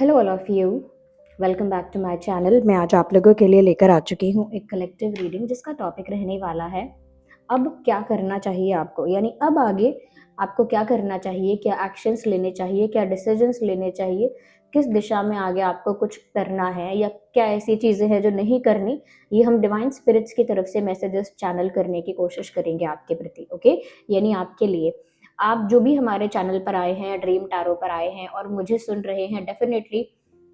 Hello all of you, welcome back to my channel. मैं आज आप लोगों के लिए लेकर आ चुकी हूँ एक कलेक्टिव रीडिंग जिसका टॉपिक रहने वाला है अब क्या करना चाहिए आपको, यानी अब आगे आपको क्या करना चाहिए, क्या एक्शंस लेने चाहिए, क्या डिसीजंस लेने चाहिए, किस दिशा में आगे आपको कुछ करना है या क्या ऐसी चीज़ें हैं जो नहीं करनी। ये हम डिवाइन स्पिरिट्स की तरफ से मैसेजेस चैनल करने की कोशिश करेंगे आपके प्रति, ओके। यानी आपके लिए, आप जो भी हमारे चैनल पर आए हैं, ड्रीम टैरो पर आए हैं और मुझे सुन रहे हैं, डेफिनेटली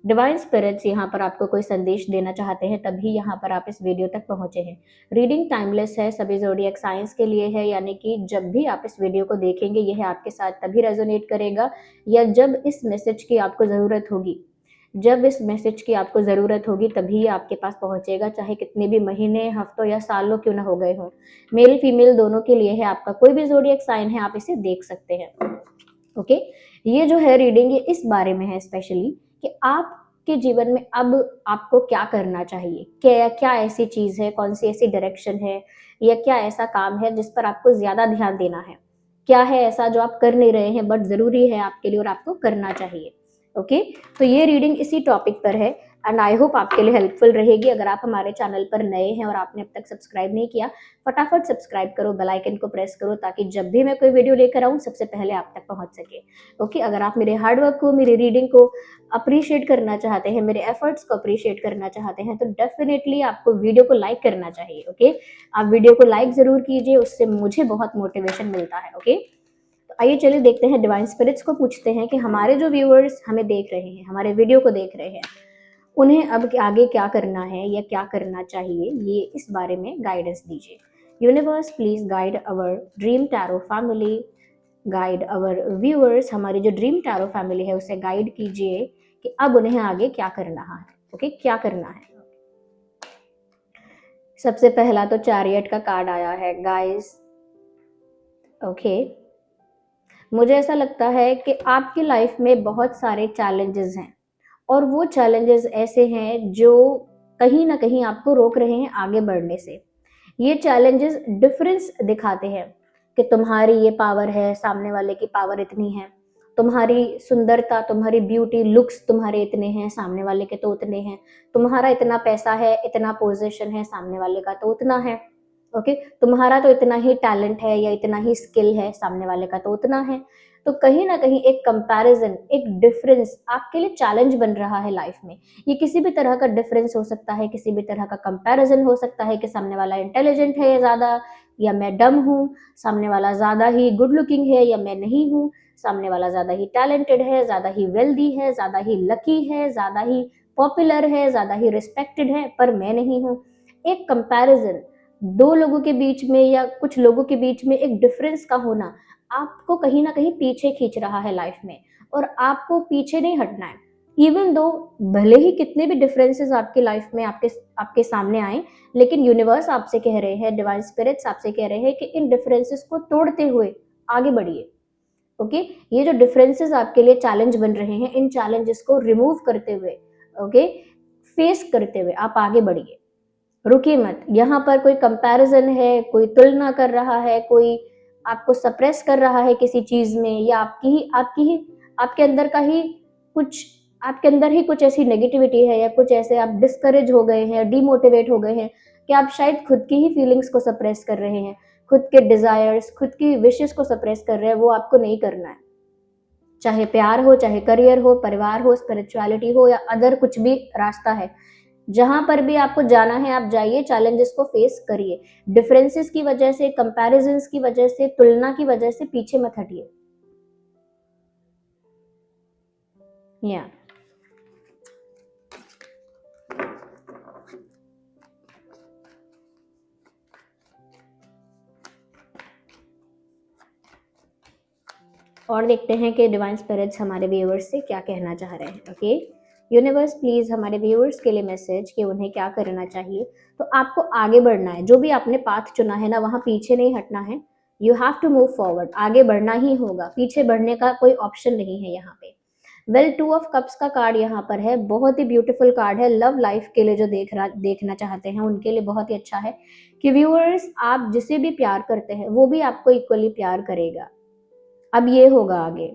डिवाइन स्पिरिट्स यहाँ पर आपको कोई संदेश देना चाहते हैं, तभी यहाँ पर आप इस वीडियो तक पहुंचे हैं। रीडिंग टाइमलेस है, सभी ज़ोडिएक साइंस के लिए है, यानी कि जब भी आप इस वीडियो को देखेंगे यह आपके साथ तभी रेजोनेट करेगा या जब इस मैसेज की आपको ज़रूरत होगी। जब इस मैसेज की आपको ज़रूरत होगी तभी ये आपके पास पहुंचेगा, चाहे कितने भी महीने, हफ्तों या सालों क्यों ना हो गए हों। मेल फीमेल दोनों के लिए है, आपका कोई भी ज़ोडिएक साइन है आप इसे देख सकते हैं, ओके। ये जो है रीडिंग, ये इस बारे में है स्पेशली कि आपके जीवन में अब आपको क्या करना चाहिए, क्या क्या ऐसी चीज है, कौन सी ऐसी डायरेक्शन है या क्या ऐसा काम है जिस पर आपको ज्यादा ध्यान देना है, क्या है ऐसा जो आप कर नहीं रहे हैं बट जरूरी है आपके लिए और आपको करना चाहिए, ओके। तो ये रीडिंग इसी टॉपिक पर है एंड आई होप आपके लिए हेल्पफुल रहेगी। अगर आप हमारे चैनल पर नए हैं और आपने अब तक सब्सक्राइब नहीं किया, फटाफट सब्सक्राइब करो, बेल आइकन को प्रेस करो ताकि जब भी मैं कोई वीडियो लेकर आऊँ सबसे पहले आप तक पहुंच सके, ओके। अगर आप मेरे हार्डवर्क को, मेरी रीडिंग को अप्रिशिएट करना चाहते हैं, मेरे एफर्ट्स को अप्रिशिएट करना चाहते हैं तो डेफिनेटली आपको वीडियो को लाइक करना चाहिए, ओके। आप वीडियो को लाइक जरूर कीजिए, उससे मुझे बहुत मोटिवेशन मिलता है, ओके। तो आइए चलिए देखते हैं, डिवाइन स्पिरिट्स को पूछते हैं कि हमारे जो व्यूअर्स हमें देख रहे हैं, हमारे वीडियो को देख रहे हैं, उन्हें अब आगे क्या करना है या क्या करना चाहिए, ये इस बारे में गाइडेंस दीजिए। Universe please guide our dream tarot family, guide our viewers, हमारी जो ड्रीम टैरो फैमिली है उसे गाइड कीजिए कि अब उन्हें आगे क्या करना है, ओके, क्या करना है। सबसे पहला तो चैरियट का कार्ड आया है गाइस, ओके। मुझे ऐसा लगता है कि आपकी लाइफ में बहुत सारे चैलेंजेस हैं और वो चैलेंजेस ऐसे हैं जो कहीं ना कहीं आपको रोक रहे हैं आगे बढ़ने से। ये चैलेंजेस डिफरेंस दिखाते हैं कि तुम्हारी ये पावर है, सामने वाले की पावर इतनी है, तुम्हारी सुंदरता, तुम्हारी ब्यूटी, लुक्स तुम्हारे इतने हैं, सामने वाले के तो उतने हैं, तुम्हारा इतना पैसा है, इतना पोजीशन है, सामने वाले का तो उतना है, ओके। तुम्हारा तो इतना ही टैलेंट है या इतना ही स्किल है, सामने वाले का तो उतना है। तो कहीं ना कहीं एक कंपैरिजन, एक डिफरेंस आपके लिए चैलेंज बन रहा है लाइफ में। ये किसी भी तरह का डिफरेंस हो सकता है, किसी भी तरह का कंपैरिजन हो सकता है कि सामने वाला इंटेलिजेंट है ज्यादा या मैं डम हूँ, सामने वाला ज्यादा ही गुड लुकिंग है या मैं नहीं हूँ, सामने वाला ज्यादा ही टैलेंटेड है, ज्यादा ही वेल्दी है, ज्यादा ही लकी है, ज्यादा ही पॉपुलर है, ज्यादा ही रिस्पेक्टेड है, पर मैं नहीं हूँ। एक कंपैरिजन, दो लोगों के बीच में या कुछ लोगों के बीच में एक डिफरेंस का होना आपको कहीं ना कहीं पीछे खींच रहा है लाइफ में, और आपको पीछे नहीं हटना है। इवन दो भले ही कितने भी डिफरेंसेस आपकी लाइफ में आपके आपके सामने आए, लेकिन यूनिवर्स आपसे कह रहे हैं, डिवाइन स्पिरिट्स आपसे कह रहे हैं कि इन डिफरेंसेस को तोड़ते हुए आगे बढ़िए, ओके। ये जो डिफरेंसेस आपके लिए चैलेंज बन रहे हैं, इन चैलेंजेस को रिमूव करते हुए, ओके, फेस करते हुए आप आगे बढ़िए, रुकिए मत। यहाँ पर कोई कंपैरिजन है, कोई तुलना कर रहा है, कोई आपको सप्रेस कर रहा है किसी चीज में, या आपकी ही आपके अंदर का ही कुछ, आपके अंदर ही कुछ ऐसी नेगेटिविटी है या कुछ ऐसे आप डिस्करेज हो गए हैं, डिमोटिवेट हो गए हैं कि आप शायद खुद की ही फीलिंग्स को सप्रेस कर रहे हैं, खुद के डिजायर्स, खुद की विशेस को सप्रेस कर रहे हैं। वो आपको नहीं करना है, चाहे प्यार हो, चाहे करियर हो, परिवार हो, स्पिरिचुअलिटी हो या अदर कुछ भी रास्ता है, जहां पर भी आपको जाना है आप जाइए, चैलेंजेस को फेस करिए। डिफरेंसेस की वजह से, कंपैरिजंस की वजह से, तुलना की वजह से पीछे मत हटिए, या और देखते हैं कि डिवाइन स्पिरिट्स हमारे व्यूअर्स से क्या कहना चाह रहे हैं, ओके। यूनिवर्स प्लीज हमारे व्यूअर्स के लिए मैसेज कि उन्हें क्या करना चाहिए। तो आपको आगे बढ़ना है, जो भी आपने पाथ चुना है ना, वहां पीछे नहीं हटना है। You have to move forward, आगे बढ़ना ही होगा, पीछे बढ़ने का कोई ऑप्शन नहीं है यहाँ पे। वेल, 2 ऑफ कप्स का कार्ड यहाँ पर है, बहुत ही ब्यूटीफुल कार्ड है। लव लाइफ के लिए जो देखना चाहते हैं उनके लिए बहुत ही अच्छा है कि व्यूअर्स, आप जिसे भी प्यार करते हैं वो भी आपको इक्वली प्यार करेगा। अब ये होगा आगे,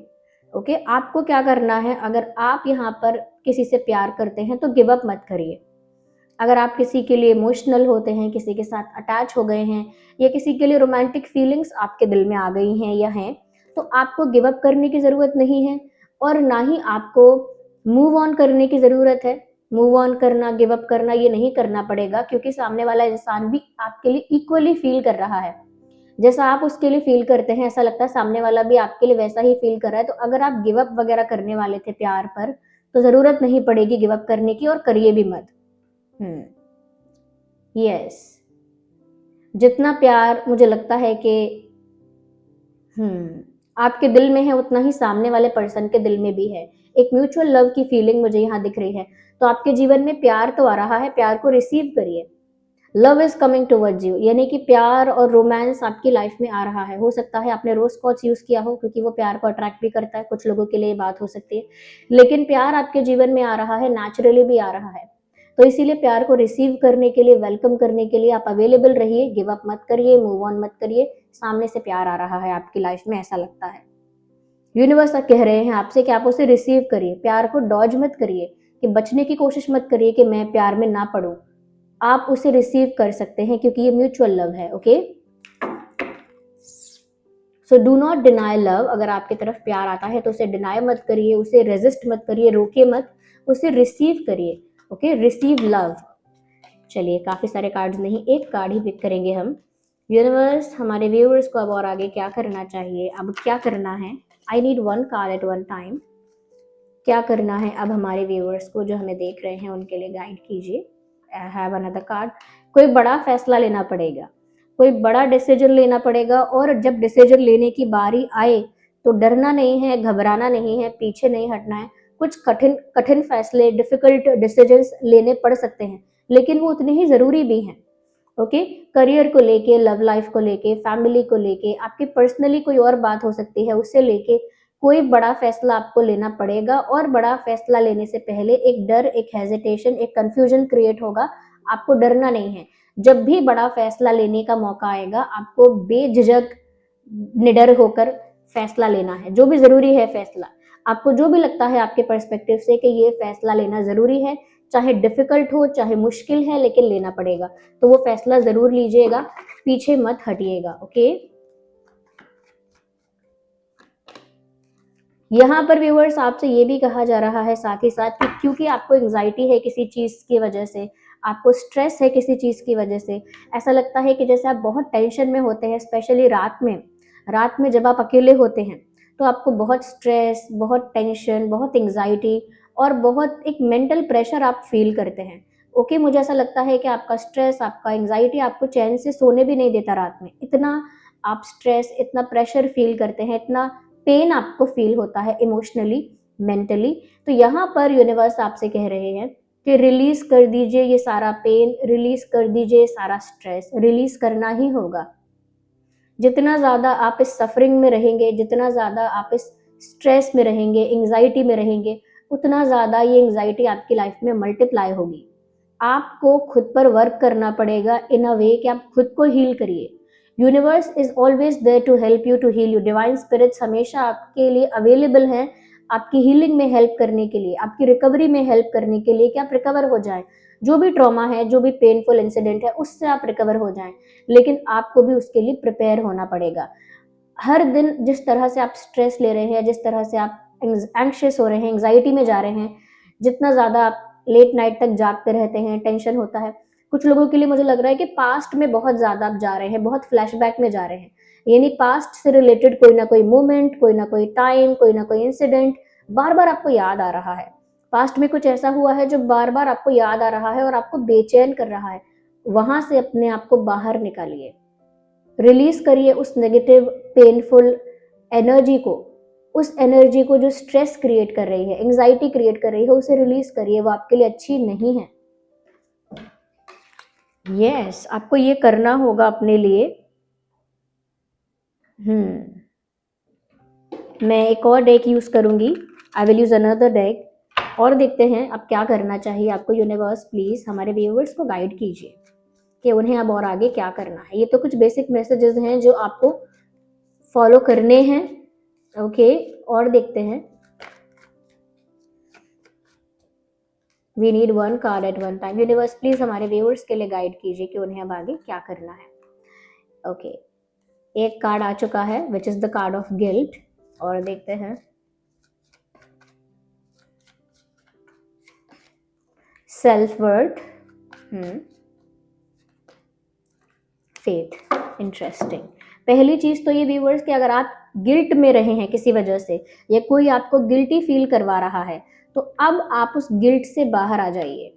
ओके। आपको क्या करना है, अगर आप यहाँ पर किसी से प्यार करते हैं तो गिव अप मत करिए। अगर आप किसी के लिए इमोशनल होते हैं, किसी के साथ अटैच हो गए हैं, या किसी के लिए रोमांटिक फीलिंग्स आपके दिल में आ गई हैं या हैं, तो आपको गिव अप करने की ज़रूरत नहीं है, और ना ही आपको मूव ऑन करने की ज़रूरत है। मूव ऑन करना, गिव अप करना ये नहीं करना पड़ेगा, क्योंकि सामने वाला इंसान भी आपके लिए इक्वली फील कर रहा है। जैसा आप उसके लिए फील करते हैं, ऐसा लगता है सामने वाला भी आपके लिए वैसा ही फील कर रहा है। तो अगर आप गिव अप वगैरह करने वाले थे प्यार पर, तो ज़रूरत नहीं पड़ेगी गिव अप करने की, और करिए भी मत। यस, जितना प्यार मुझे लगता है कि आपके दिल में है, उतना ही सामने वाले पर्सन के दिल में भी है। एक म्यूचुअल लव की फीलिंग मुझे यहाँ दिख रही है। तो आपके जीवन में प्यार तो आ रहा है, प्यार को रिसीव करिए। Love is coming towards you, यानी कि प्यार और रोमांस आपकी लाइफ में आ रहा है। हो सकता है आपने रोज स्कॉच यूज किया हो, क्योंकि वो प्यार को अट्रैक्ट भी करता है, कुछ लोगों के लिए ये बात हो सकती है। लेकिन प्यार आपके जीवन में आ रहा है, नेचुरली भी आ रहा है। तो इसीलिए प्यार को रिसीव करने के लिए, वेलकम करने के लिए आप अवेलेबल रहिए। गिव अप मत करिए, मूव ऑन मत करिए। सामने से प्यार आ रहा है आपकी लाइफ में, ऐसा लगता है। यूनिवर्स कह रहे हैं आपसे कि आप उसे रिसीव करिए। प्यार को डॉज मत करिए, कि बचने की कोशिश मत करिए कि मैं प्यार में ना पड़ूं। आप उसे रिसीव कर सकते हैं, क्योंकि ये म्यूचुअल लव है। Okay, so do not deny love. अगर आपकी तरफ प्यार आता है तो उसे डिनाई मत करिए, उसे रेजिस्ट मत करिए, रोके मत, उसे रिसीव करिए। Okay, receive love. चलिए, काफी सारे कार्ड्स नहीं, एक कार्ड ही पिक करेंगे हम। यूनिवर्स हमारे व्यूअर्स को अब और आगे क्या करना चाहिए, अब क्या करना है? I need one card at one time. क्या करना है अब हमारे व्यूअर्स को जो हमें देख रहे हैं, उनके लिए गाइड कीजिए। I have another card. कोई बड़ा फैसला लेना पड़ेगा, कोई बड़ा डिसीजन लेना पड़ेगा, और जब डिसीजन लेने की बारी आए तो डरना नहीं है, घबराना नहीं है, पीछे नहीं हटना है। कुछ कठिन कठिन फैसले, डिफिकल्ट डिसीजंस लेने पड़ सकते हैं, लेकिन वो उतने ही ज़रूरी भी हैं। ओके, करियर को लेके, लव लाइफ को लेके, फैमिली को लेके, आपकी पर्सनली कोई और बात हो सकती है, उससे लेके कोई बड़ा फैसला आपको लेना पड़ेगा। और बड़ा फैसला लेने से पहले एक डर, एक हेजिटेशन, एक कंफ्यूजन क्रिएट होगा। आपको डरना नहीं है। जब भी बड़ा फैसला लेने का मौका आएगा, आपको बेझिझक, निडर होकर फैसला लेना है। जो भी जरूरी है फैसला, आपको जो भी लगता है आपके पर्सपेक्टिव से कि ये फैसला लेना जरूरी है, चाहे डिफिकल्ट हो, चाहे मुश्किल है, लेकिन लेना पड़ेगा, तो वो फैसला जरूर लीजिएगा, पीछे मत हटिएगा। ओके, यहाँ पर व्यूअर्स आपसे ये भी कहा जा रहा है साथ ही साथ कि क्योंकि आपको एंजाइटी है किसी चीज़ की वजह से, आपको स्ट्रेस है किसी चीज़ की वजह से, ऐसा लगता है कि जैसे आप बहुत टेंशन में होते हैं, स्पेशली रात में जब आप अकेले होते हैं, तो आपको बहुत स्ट्रेस, बहुत टेंशन, बहुत एंजाइटी और बहुत एक मेंटल प्रेशर आप फील करते हैं। ओके, मुझे ऐसा लगता है कि आपका स्ट्रेस, आपका एंजाइटी आपको चैन से सोने भी नहीं देता रात में। इतना आप स्ट्रेस, इतना प्रेशर फील करते हैं, इतना पेन आपको फील होता है इमोशनली, मेंटली। तो यहाँ पर यूनिवर्स आपसे कह रहे हैं कि रिलीज कर दीजिए ये सारा पेन, रिलीज कर दीजिए सारा स्ट्रेस, रिलीज करना ही होगा। जितना ज़्यादा आप इस सफरिंग में रहेंगे, जितना ज़्यादा आप इस स्ट्रेस में रहेंगे, एंजाइटी में रहेंगे, उतना ज़्यादा ये एंजाइटी आपकी लाइफ में मल्टीप्लाई होगी। आपको खुद पर वर्क करना पड़ेगा इन अ वे कि आप खुद को हील करिए। Universe is always there to help you, to heal you. Divine spirits हमेशा आपके लिए अवेलेबल हैं, आपकी हीलिंग में हेल्प करने के लिए, आपकी रिकवरी में हेल्प करने के लिए, कि आप रिकवर हो जाएं। जो भी ट्रॉमा है, जो भी पेनफुल इंसिडेंट है, उससे आप रिकवर हो जाएं। लेकिन आपको भी उसके लिए प्रिपेयर होना पड़ेगा। हर दिन जिस तरह से आप स्ट्रेस ले रहे हैं, जिस तरह से आप एंग्शियस हो रहे हैं, एंग्जाइटी में जा रहे हैं, जितना ज़्यादा आप लेट नाइट तक जागते रहते हैं, टेंशन होता है, कुछ लोगों के लिए मुझे लग रहा है कि पास्ट में बहुत ज़्यादा आप जा रहे हैं, बहुत फ्लैशबैक में जा रहे हैं। यानी पास्ट से रिलेटेड कोई ना कोई मोमेंट, कोई ना कोई टाइम, कोई ना कोई इंसिडेंट बार बार आपको याद आ रहा है। पास्ट में कुछ ऐसा हुआ है जो बार बार आपको याद आ रहा है और आपको बेचैन कर रहा है। वहां से अपने आप को बाहर निकालिए, रिलीज करिए उस नेगेटिव पेनफुल एनर्जी को, उस एनर्जी को जो स्ट्रेस क्रिएट कर रही है, एंजाइटी क्रिएट कर रही है, उसे रिलीज करिए। वो आपके लिए अच्छी नहीं है। यस, आपको ये करना होगा अपने लिए। मैं एक और डेक यूज करूंगी। I will use another deck, और देखते हैं अब क्या करना चाहिए आपको। यूनिवर्स प्लीज हमारे व्यूअर्स को गाइड कीजिए कि उन्हें अब और आगे क्या करना है। ये तो कुछ बेसिक मैसेजेस हैं जो आपको फॉलो करने हैं। ओके, और देखते हैं। We need one card at one time. Universe please हमारे व्यूअर्स के लिए गाइड कीजिए कि उन्हें अब आगे क्या करना है। ओके, एक कार्ड आ चुका है which is the card of guilt, और देखते हैं सेल्फ वर्थ, फेथ। इंटरेस्टिंग। पहली चीज तो ये व्यूअर्स कि अगर आप गिल्ट में रहे हैं किसी वजह से, या कोई आपको गिल्टी फील करवा रहा है, तो अब आप उस गिल्ट से बाहर आ जाइए,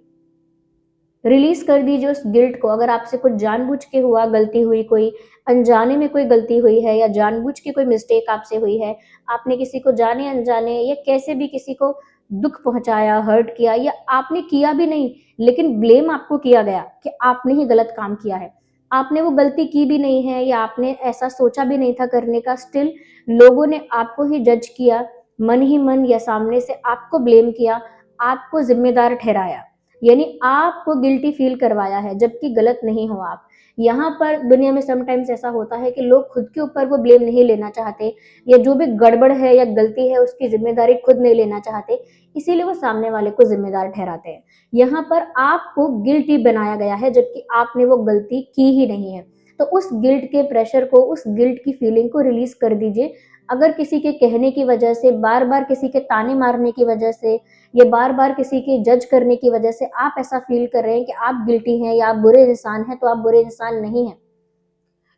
रिलीज कर दीजिए उस गिल्ट को। अगर आपसे कुछ जानबूझ के हुआ, गलती हुई, कोई अनजाने में कोई गलती हुई है, या जानबूझ के कोई मिस्टेक आपसे हुई है, आपने किसी को जाने अनजाने या कैसे भी किसी को दुख पहुंचाया, हर्ट किया, या आपने किया भी नहीं लेकिन ब्लेम आपको किया गया कि आपने ही गलत काम किया है, आपने वो गलती की भी नहीं है या आपने ऐसा सोचा भी नहीं था करने का, स्टिल लोगों ने आपको ही जज किया, मन ही मन या सामने से आपको ब्लेम किया, आपको जिम्मेदार ठहराया, यानी आपको गिल्टी फील करवाया है, जबकि गलत नहीं हो आप। यहाँ पर दुनिया में समटाइम्स ऐसा होता है कि लोग खुद के ऊपर वो ब्लेम नहीं लेना चाहते, या जो भी गड़बड़ है या गलती है उसकी जिम्मेदारी खुद नहीं लेना चाहते, इसीलिए वो सामने वाले को जिम्मेदार ठहराते हैं। यहाँ पर आपको गिल्टी बनाया गया है, जबकि आपने वो गलती की ही नहीं है। तो उस गिल्ट के प्रेशर को, उस गिल्ट की फीलिंग को रिलीज कर दीजिए। अगर किसी के कहने की वजह से, बार बार किसी के ताने मारने की वजह से, ये बार बार किसी के जज करने की वजह से आप ऐसा फील कर रहे हैं कि आप गिल्टी हैं या आप बुरे इंसान हैं, तो आप बुरे इंसान नहीं हैं।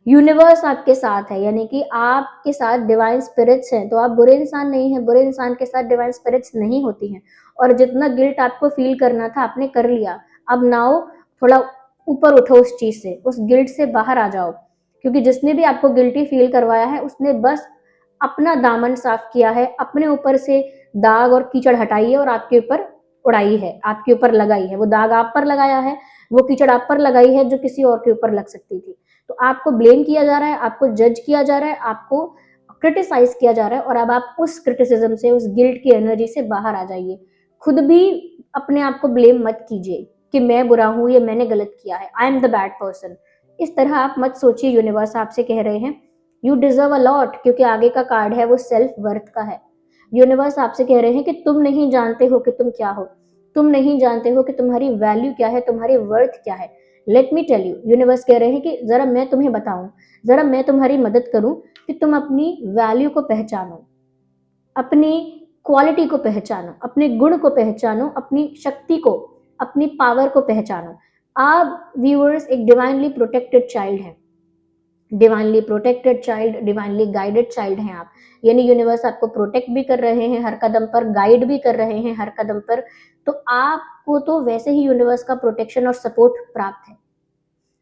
यूनिवर्स आपके साथ है, यानी कि आपके साथ डिवाइन स्पिरिट्स हैं, तो आप बुरे इंसान नहीं हैं। बुरे इंसान के साथ डिवाइन स्पिरिट्स नहीं होती हैं। और जितना गिल्ट आपको फील करना था आपने कर लिया। अब नाउ थोड़ा ऊपर उठो उस चीज से, उस गिल्ट से बाहर आ जाओ, क्योंकि जिसने भी आपको गिल्टी फील करवाया है उसने बस अपना दामन साफ किया है, अपने ऊपर से दाग और कीचड़ हटाई है और आपके ऊपर उड़ाई है, आपके ऊपर लगाई है। वो दाग आप पर लगाया है, वो कीचड़ आप पर लगाई है जो किसी और के ऊपर लग सकती थी। तो आपको ब्लेम किया जा रहा है, आपको जज किया जा रहा है, आपको क्रिटिसाइज किया जा रहा है, और अब आप उस क्रिटिसिज्म से, उस गिल्ट की एनर्जी से बाहर आ जाइए। खुद भी अपने आप को ब्लेम मत कीजिए कि मैं बुरा हूं या मैंने गलत किया है, I am the bad person. इस तरह आप मत सोचिए। यूनिवर्स आपसे कह रहे हैं यू डिजर्व अ लॉट, क्योंकि आगे का कार्ड है वो सेल्फ वर्थ का है। यूनिवर्स आपसे कह रहे हैं कि तुम नहीं जानते हो कि तुम क्या हो, तुम नहीं जानते हो कि तुम्हारी वैल्यू क्या है, तुम्हारी वर्थ क्या है। Let me tell you, universe कह रहे हैं कि जरा मैं तुम्हें बताऊं, जरा मैं तुम्हारी मदद करूं कि तुम अपनी वैल्यू को पहचानो, अपनी क्वालिटी को पहचानो, अपने गुण को पहचानो, अपनी शक्ति को, अपनी पावर को पहचानो। आप व्यूअर्स एक डिवाइनली प्रोटेक्टेड चाइल्ड हैं, divinely protected child, divinely guided child हैं आप। यानी यूनिवर्स आपको प्रोटेक्ट भी कर रहे हैं हर कदम पर, गाइड भी कर रहे हैं हर कदम पर। तो आपको तो वैसे ही यूनिवर्स का प्रोटेक्शन और सपोर्ट प्राप्त है।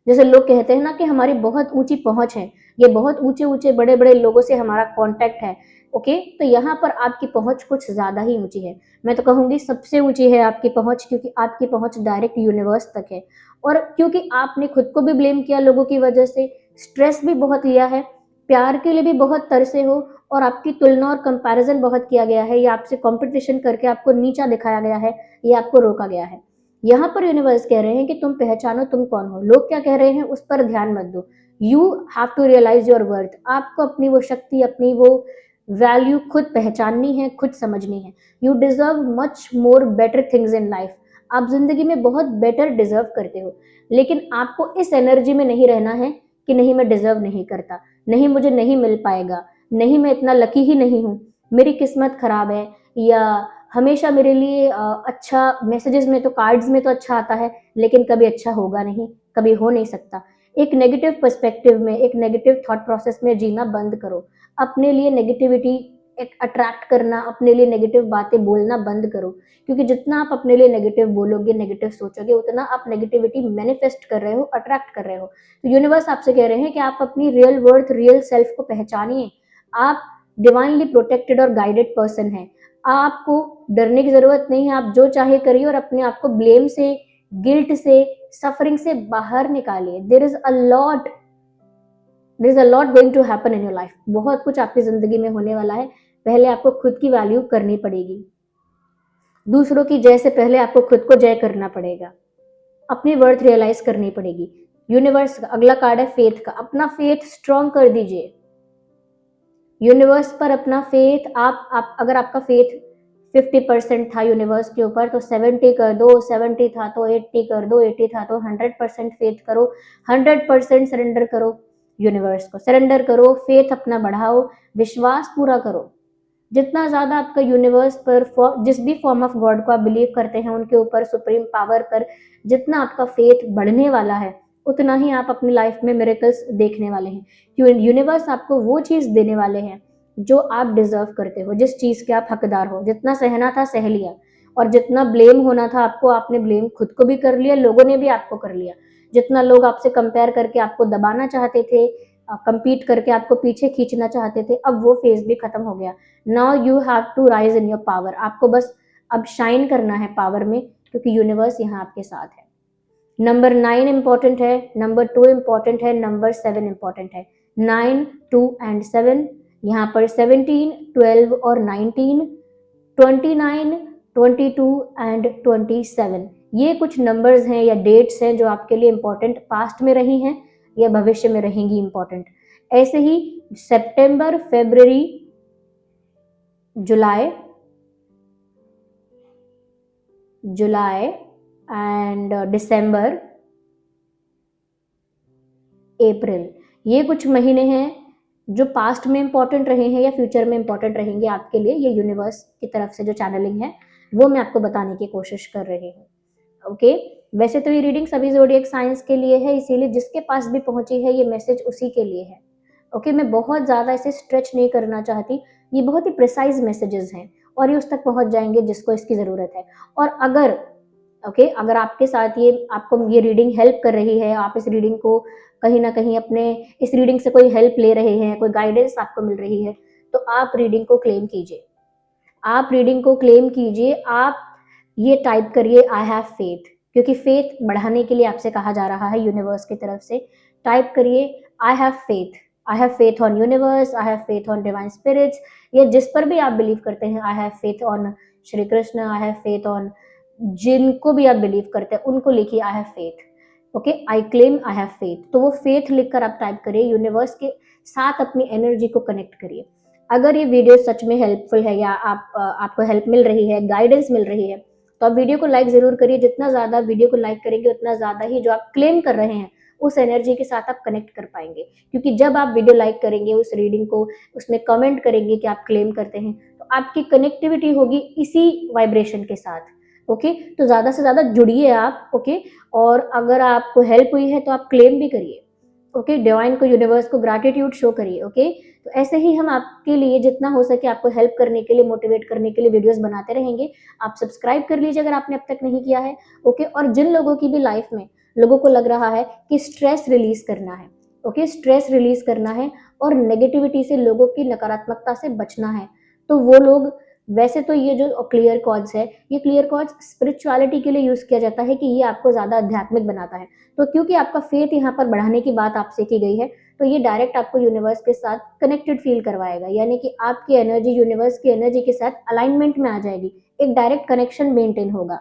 जैसे लोग कहते हैं ना कि हमारी बहुत ऊंची पहुंच है, ये बहुत ऊंचे ऊंचे बड़े बड़े लोगों से हमारा कांटेक्ट है। ओके, तो यहाँ पर आपकी पहुंच कुछ ज्यादा ही ऊंची है। मैं तो कहूंगी सबसे ऊंची है आपकी पहुंच, क्योंकि आपकी पहुंच डायरेक्ट यूनिवर्स तक है। और क्योंकि आपने खुद को भी ब्लेम किया लोगों की वजह से, स्ट्रेस भी बहुत लिया है, प्यार के लिए भी बहुत तरसे हो, और आपकी तुलना और कंपैरिजन बहुत किया गया है, या आपसे कंपटीशन करके आपको नीचा दिखाया गया है, या आपको रोका गया है। यहाँ पर यूनिवर्स कह रहे हैं कि तुम पहचानो तुम कौन हो। लोग क्या कह रहे हैं उस पर ध्यान मत दो। You have to realise your worth. आपको अपनी वो शक्ति, अपनी वो वैल्यू खुद पहचाननी है, खुद समझनी है। You deserve much more better things in life. आप जिंदगी में बहुत बेटर डिजर्व करते हो, लेकिन आपको इस एनर्जी में नहीं रहना है कि नहीं मैं डिजर्व नहीं करता, नहीं मुझे नहीं मिल पाएगा, नहीं मैं इतना लकी ही नहीं हूँ, मेरी किस्मत खराब है, या हमेशा मेरे लिए अच्छा मैसेजेस में तो, कार्ड्स में तो अच्छा आता है लेकिन कभी अच्छा होगा नहीं, कभी हो नहीं सकता। एक नेगेटिव पर्सपेक्टिव में, एक नेगेटिव थॉट प्रोसेस में जीना बंद करो। अपने लिए नेगेटिविटी एक अट्रैक्ट करना, अपने लिए नेगेटिव बातें बोलना बंद करो, क्योंकि जितना आप अपने लिए नेगेटिव बोलोगे, नेगेटिव सोचोगे, उतना आप नेगेटिविटी मैनिफेस्ट कर रहे हो, अट्रैक्ट कर रहे हो। तो यूनिवर्स आपसे कह रहे हैं कि आप अपनी रियल वर्थ, रियल सेल्फ को पहचानिए। आप डिवाइनली प्रोटेक्टेड और गाइडेड पर्सन हैं। आपको डरने की जरूरत नहीं है, आप जो चाहे करिए, और अपने आप को ब्लेम से, गिल्ट से, सफरिंग से बाहर निकालिए। There is a lot going to happen in your life. बहुत कुछ आपकी जिंदगी में होने वाला है। पहले आपको खुद की वैल्यू करनी पड़ेगी, दूसरों की जय से पहले आपको खुद को जय करना पड़ेगा, अपनी वर्थ रियलाइज करनी पड़ेगी। यूनिवर्स का अगला कार्ड है फेथ का। अपना फेथ स्ट्रॉन्ग कर दीजिए यूनिवर्स पर, अपना फेथ। आप अगर आपका फेथ 50% था यूनिवर्स के ऊपर तो 70 कर दो, 70 था तो 80 कर दो, 80 था तो 100% फेथ करो, 100% सरेंडर करो यूनिवर्स को, सरेंडर करो, फेथ अपना बढ़ाओ, विश्वास पूरा करो। जितना ज्यादा आपका यूनिवर्स पर जिस भी फॉर्म ऑफ गॉड को आप बिलीव करते हैं उनके ऊपर, सुप्रीम पावर पर जितना आपका फेथ बढ़ने वाला है उतना ही आप अपनी लाइफ में मिरेकल्स देखने वाले हैं। यूनिवर्स आपको वो चीज देने वाले हैं जो आप डिजर्व करते हो, जिस चीज के आप हकदार हो। जितना सहना था सह लिया, और जितना ब्लेम होना था आपको, आपने ब्लेम खुद को भी कर लिया, लोगों ने भी आपको कर लिया। जितना लोग आपसे कंपेयर करके आपको दबाना चाहते थे, कंपीट करके आपको पीछे खींचना चाहते थे, अब वो फेज भी खत्म हो गया। Now you have to rise in your power. आपको बस अब शाइन करना है पावर में, क्योंकि यूनिवर्स यहाँ आपके साथ है। नंबर 9 इंपॉर्टेंट है, नंबर 2 इंपॉर्टेंट है, नंबर 7 इंपॉर्टेंट है। 9, 2 एंड 7, यहाँ पर 17, 12 और 19, 29, 22 एंड 27, ये कुछ नंबर्स हैं या डेट्स हैं जो आपके लिए इंपॉर्टेंट पास्ट में रही हैं या भविष्य में रहेंगी इंपॉर्टेंट। ऐसे ही सितंबर, फरवरी, जुलाई एंड दिसंबर, अप्रैल, ये कुछ महीने हैं जो पास्ट में इंपॉर्टेंट रहे हैं या फ्यूचर में इंपॉर्टेंट रहेंगे आपके लिए। ये यूनिवर्स की तरफ से जो चैनलिंग है वो मैं आपको बताने की कोशिश कर रही हूँ। ओके, वैसे तो ये रीडिंग सभी ज़ोडिएक साइंस के लिए है, इसीलिए जिसके पास भी पहुंची है ये मैसेज उसी के लिए है। ओके, मैं बहुत ज़्यादा इसे स्ट्रेच नहीं करना चाहती, ये बहुत ही प्रिसाइज मैसेजेस हैं और ये उस तक पहुंच जाएंगे जिसको इसकी ज़रूरत है। और अगर अगर आपके साथ आपको ये रीडिंग हेल्प कर रही है, आप इस रीडिंग को कहीं ना कहीं अपने इस रीडिंग से कोई हेल्प ले रहे हैं, कोई गाइडेंस आपको मिल रही है, तो आप रीडिंग को क्लेम कीजिए, आप रीडिंग को क्लेम कीजिए। आप ये टाइप करिए आई हैव फेथ, क्योंकि फेथ बढ़ाने के लिए आपसे कहा जा रहा है यूनिवर्स की तरफ से। टाइप करिए I have faith, I have faith on universe, I have faith on divine spirits, या जिस पर भी आप बिलीव करते हैं। I have faith on Shri Krishna, I have faith on, जिनको भी आप बिलीव करते हैं उनको लिखिए I have faith. Okay, I claim I have faith. तो वो फेथ लिखकर आप टाइप करिए, यूनिवर्स के साथ अपनी एनर्जी को कनेक्ट करिए। अगर ये वीडियो सच में हेल्पफुल है या आपको हेल्प मिल रही है, गाइडेंस मिल रही है, तो आप वीडियो को लाइक जरूर करिए। जितना ज्यादा वीडियो को लाइक करेंगे उतना ज्यादा ही जो आप क्लेम कर रहे हैं उस एनर्जी के साथ आप कनेक्ट कर पाएंगे। क्योंकि जब आप वीडियो लाइक करेंगे, उस रीडिंग को उसमें कमेंट करेंगे कि आप क्लेम करते हैं, तो आपकी कनेक्टिविटी होगी इसी वाइब्रेशन के साथ। ओके, तो ज्यादा से ज्यादा जुड़िए आप। ओके, और अगर आपको हेल्प हुई है तो आप क्लेम भी करिए। ओके, डिवाइन को, यूनिवर्स को ग्रैटिट्यूड शो करिए। ओके, तो ऐसे ही हम आपके लिए जितना हो सके आपको हेल्प करने के लिए, मोटिवेट करने के लिए वीडियोस बनाते रहेंगे। आप सब्सक्राइब कर लीजिए अगर आपने अब तक नहीं किया है। ओके, और जिन लोगों की भी लाइफ में लोगों को लग रहा है कि स्ट्रेस रिलीज करना है, ओके, स्ट्रेस रिलीज करना है और नेगेटिविटी से, लोगों की नकारात्मकता से बचना है, तो वो लोग, वैसे तो ये जो क्लियर कॉर्ड्स है, ये क्लियर कॉर्ड्स स्पिरिचुअलिटी के लिए यूज किया जाता है कि ये आपको ज्यादा आध्यात्मिक बनाता है। तो क्योंकि आपका फेथ यहाँ पर बढ़ाने की बात आपसे की गई है, तो ये डायरेक्ट आपको यूनिवर्स के साथ कनेक्टेड फील करवाएगा, यानी कि आपकी एनर्जी यूनिवर्स की एनर्जी के साथ अलाइनमेंट में आ जाएगी, एक डायरेक्ट कनेक्शन मेंटेन होगा।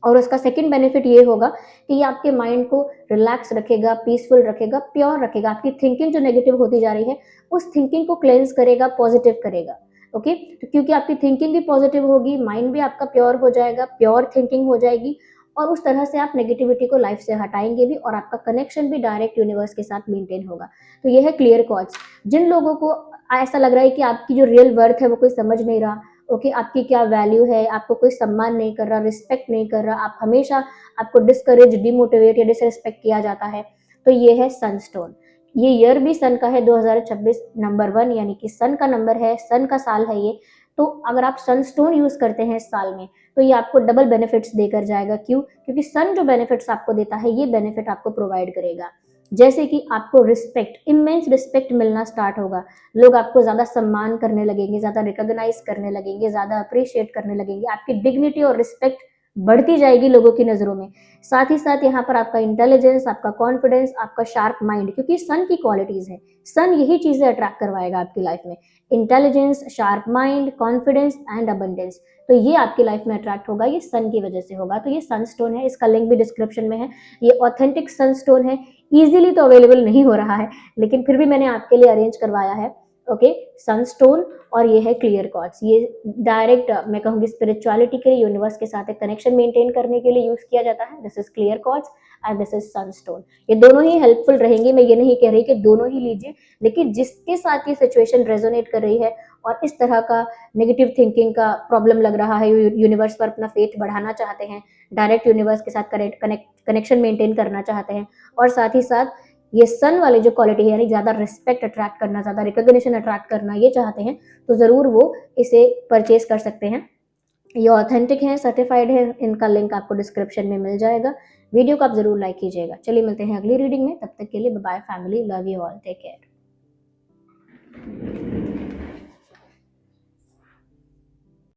और उसका सेकंड बेनिफिट ये होगा कि ये आपके माइंड को रिलैक्स रखेगा, पीसफुल रखेगा, प्योर रखेगा। आपकी थिंकिंग जो नेगेटिव होती जा रही है उस थिंकिंग को क्लेंस करेगा, पॉजिटिव करेगा। ओके, तो क्योंकि आपकी थिंकिंग भी पॉजिटिव होगी, माइंड भी आपका प्योर हो जाएगा, प्योर थिंकिंग हो जाएगी, और उस तरह से आप नेगेटिविटी को लाइफ से हटाएंगे भी, और आपका कनेक्शन भी डायरेक्ट यूनिवर्स के साथ मेंटेन होगा। तो यह है क्लियर कॉर्ड्स। जिन लोगों को ऐसा लग रहा है कि आपकी जो रियल वर्थ है वो कोई समझ नहीं रहा, ओके, आपकी क्या वैल्यू है, आपको कोई सम्मान नहीं कर रहा, रिस्पेक्ट नहीं कर रहा, आप हमेशा, आपको डिस्करेज, डिमोटिवेट या डिसरिस्पेक्ट किया जाता है, तो ये है सनस्टोन। ये ईयर भी सन का है, 2026 नंबर 1, यानी कि सन का नंबर है, सन का साल है ये। तो अगर आप सनस्टोन यूज करते हैं इस साल में तो ये आपको डबल बेनिफिट्स देकर जाएगा। क्यों? क्योंकि सन जो बेनिफिट्स आपको देता है ये बेनिफिट आपको प्रोवाइड करेगा। जैसे कि आपको रिस्पेक्ट, इमेंस रिस्पेक्ट मिलना स्टार्ट होगा, लोग आपको ज्यादा सम्मान करने लगेंगे, ज्यादा रिकॉग्नाइज करने लगेंगे, ज्यादा अप्रिशिएट करने लगेंगे, आपकी डिग्निटी और रिस्पेक्ट बढ़ती जाएगी लोगों की नजरों में। साथ ही साथ यहाँ पर आपका इंटेलिजेंस, आपका कॉन्फिडेंस, आपका शार्प माइंड, क्योंकि सन की क्वालिटीज है, सन यही चीजें अट्रैक्ट करवाएगा आपकी लाइफ में, intelligence, sharp mind, confidence and abundance. तो ये आपकी लाइफ में अट्रैक्ट होगा, ये सन की वजह से होगा। तो ये सनस्टोन है, इसका लिंक भी डिस्क्रिप्शन में है। ये ऑथेंटिक सनस्टोन है, इजीली तो अवेलेबल नहीं हो रहा है, लेकिन फिर भी मैंने आपके लिए अरेंज करवाया है। ओके, सनस्टोन और ये है क्लियर क्वार्ट्ज। ये डायरेक्ट मैं कहूँगी स्पिरिचुअलिटी के लिए, यूनिवर्स के साथ एक कनेक्शन मेंटेन करने के लिए यूज किया जाता है। This is clear quartz and this is Sunstone. ये दोनों ही हेल्पफुल रहेंगी, मैं ये नहीं कह रही कि दोनों ही लीजिए, लेकिन जिसके साथ ये सिचुएशन रेजोनेट कर रही है और इस तरह का नेगेटिव थिंकिंग का प्रॉब्लम लग रहा है, यूनिवर्स पर अपना फेथ बढ़ाना चाहते हैं, डायरेक्ट यूनिवर्स के साथ कनेक्शन मेंटेन करना चाहते हैं, और साथ ही साथ ये सन वाली जो क्वालिटी है, यानी ज़्यादा रिस्पेक्ट अट्रैक्ट करना, ज़्यादा रिकॉग्निशन अट्रैक्ट करना ये चाहते हैं, तो ज़रूर वो इसे परचेज कर सकते हैं। ये ऑथेंटिक है, सर्टिफाइड है, इनका लिंक आपको डिस्क्रिप्शन में मिल जाएगा। वीडियो को आप ज़रूर लाइक कीजिएगा। चलिए मिलते हैं अगली रीडिंग में, तब तक के लिए bye bye family, love you all, take care.